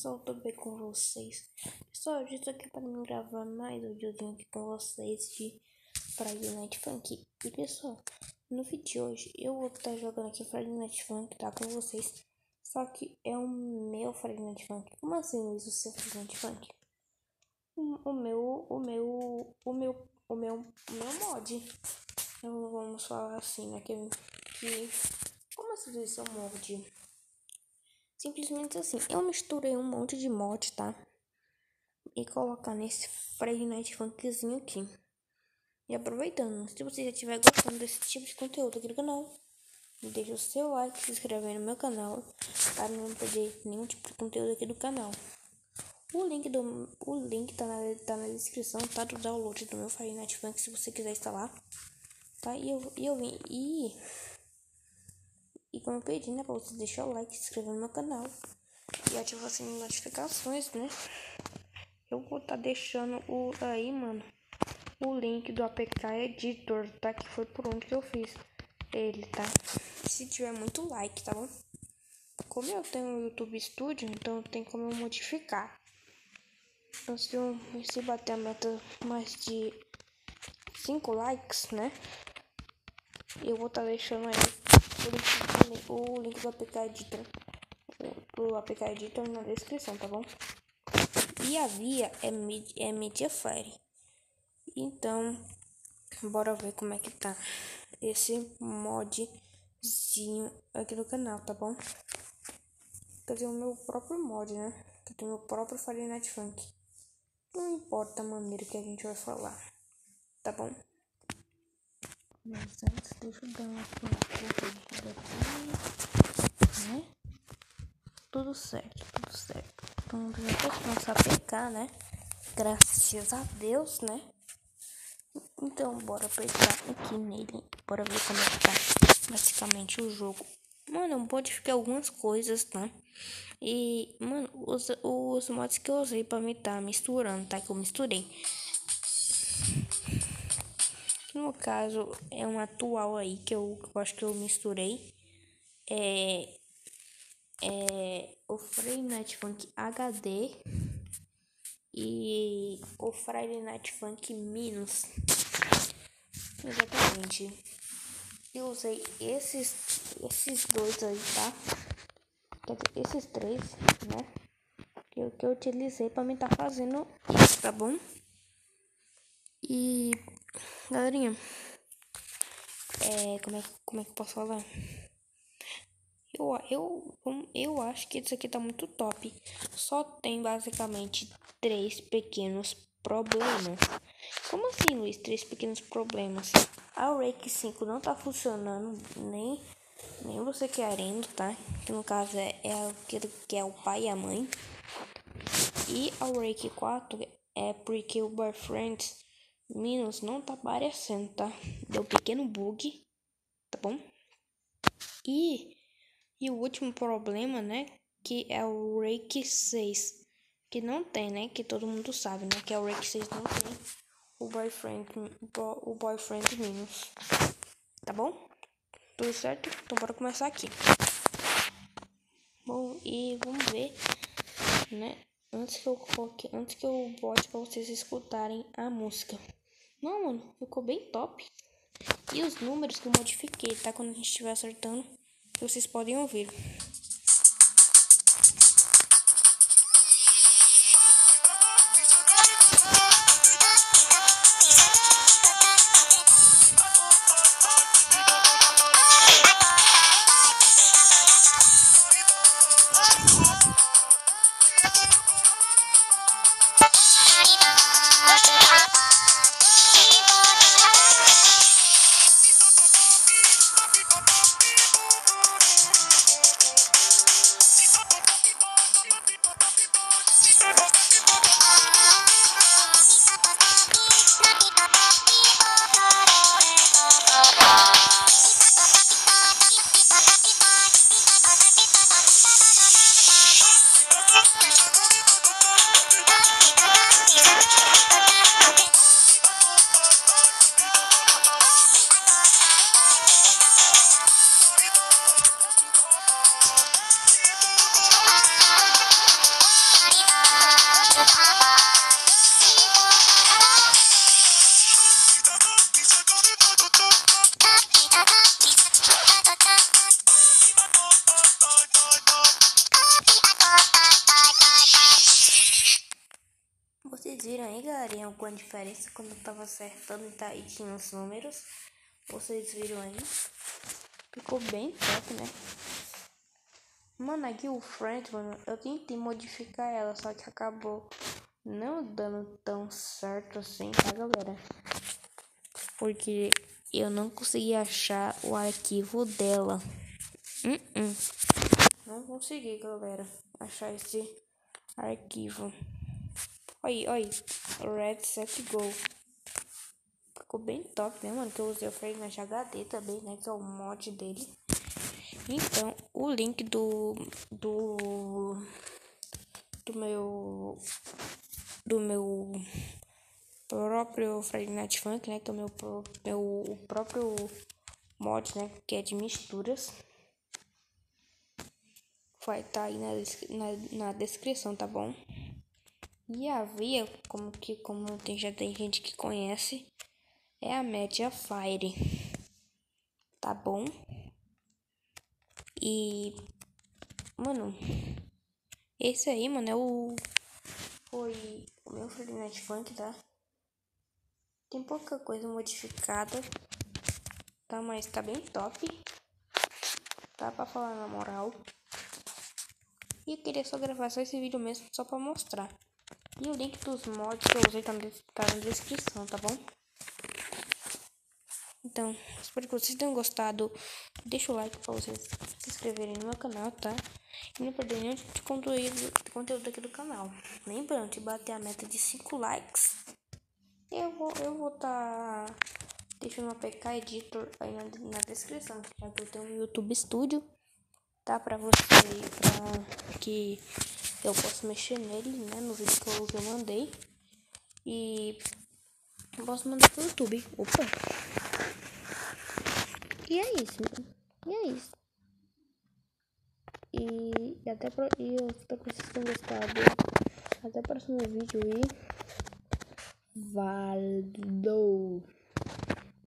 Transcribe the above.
pessoal, tudo bem com vocês? Pessoal, eu estou aqui para me gravar mais um videozinho aqui com vocês de Friday Night Funk. E pessoal, no vídeo de hoje eu vou estar jogando aqui Friday Night Funk, tá, com vocês. Só que é o meu Friday Night Funk. Como assim, Luiz, o seu Friday Night Funk? O meu mod. Então, vamos falar assim, né, como assim, Luiz, seu mod? Simplesmente assim, eu misturei um monte de mod, tá? E colocar nesse Friday Night Funkzinho aqui. E aproveitando, se você já estiver gostando desse tipo de conteúdo aqui no canal, deixa o seu like, se inscreve no meu canal, para não perder nenhum tipo de conteúdo aqui do canal. O link tá na descrição, tá? Do download do meu Friday Night Funk, se você quiser instalar, tá? E como eu pedi, né, pra você deixar o like, se inscrever no meu canal e ativar as notificações, né? Eu vou estar deixando o link do APK Editor, tá? Que foi por onde que eu fiz ele, tá? Se tiver muito like, tá bom? Como eu tenho o YouTube Studio, então tem como eu modificar. Então se bater a meta mais de 5 likes, né? Eu vou estar deixando aí o link do APK Editor. Do APK Editor na descrição, tá bom? E a via é Mediafire. Então, bora ver como é que tá esse modzinho aqui no canal, tá bom? Quer dizer, o meu próprio mod, né? Que eu tenho meu próprio Friday Night Funk. Não importa a maneira que a gente vai falar, tá bom? Mas antes, deixa eu dar uma corrigida aqui, né? Tudo certo. Então, já posso começar a pecar, né? Graças a Deus, né? Então, bora apertar aqui nele. Bora ver como é que tá basicamente o jogo. Mano, eu modifiquei algumas coisas, tá? E, mano, os mods que eu usei pra me tá misturando, tá? Que eu misturei. No caso, é um atual aí que eu acho que eu misturei. É o Friday Night Funk HD e o Friday Night Funk Minus. Exatamente. Eu usei esses dois aí, tá? Quer dizer, esses três, né? Que eu utilizei pra me tá fazendo isso, tá bom? E, galerinha, como é que eu posso falar? Eu acho que isso aqui tá muito top. Só tem basicamente 3 pequenos problemas. Como assim, Luiz? 3 pequenos problemas. A Rake 5 não tá funcionando, nem você querendo, tá? Que no caso é aquele que é o pai e a mãe. E a Rake 4 é porque o Boyfriend Minus não tá aparecendo, tá? Deu um pequeno bug, tá bom? E o último problema, né? Que é o Rake 6. Que não tem, né? Que todo mundo sabe, né? Que é o Rake 6 não tem o Boyfriend Minus. Tá bom? Tudo certo? Então bora começar aqui. Bom, e vamos ver, né? Antes que eu bote pra vocês escutarem a música. Não, mano, ficou bem top. E os números que eu modifiquei, tá? Quando a gente estiver acertando, vocês podem ouvir. Vocês viram aí, galerinha, alguma diferença quando eu tava acertando e tinha os números? Vocês viram aí? Ficou bem top, né? Mano, aqui o Friend, mano, eu tentei modificar ela, só que acabou não dando tão certo assim, tá, galera? Porque eu não consegui achar o arquivo dela. Não consegui, galera, achar esse arquivo. Olha, Red Set Go. Ficou bem top, né, mano? Que eu usei o Fragment HD também, né? Que é o mod dele. Então, o link do meu próprio Friday Night Funk, né? Que é o próprio mod, né? Que é de misturas. Vai estar aí na descrição, tá bom? E a via, já tem gente que conhece, é a Mediafire, tá bom? E, mano, esse aí, mano, foi o meu Friday Night Funk, tá? Tem pouca coisa modificada, tá? Mas tá bem top, tá? Pra falar na moral. E eu queria só gravar só esse vídeo mesmo, só pra mostrar. E o link dos mods que eu usei tá na descrição, tá bom? Então, espero que vocês tenham gostado. Deixa o like pra vocês se inscreverem no meu canal, tá? E não perder nenhum tipo de conteúdo aqui do canal. Lembrando, de bater a meta de 5 likes, eu vou tá deixando o APK Editor aí na descrição, já que eu tenho um YouTube Studio, tá? Pra que eu possa mexer nele, né? No vídeo que eu mandei. E eu posso mandar pro YouTube. Opa! E é isso, mano. E é isso. E eu espero que vocês tenham gostado. Até o próximo vídeo e valeu!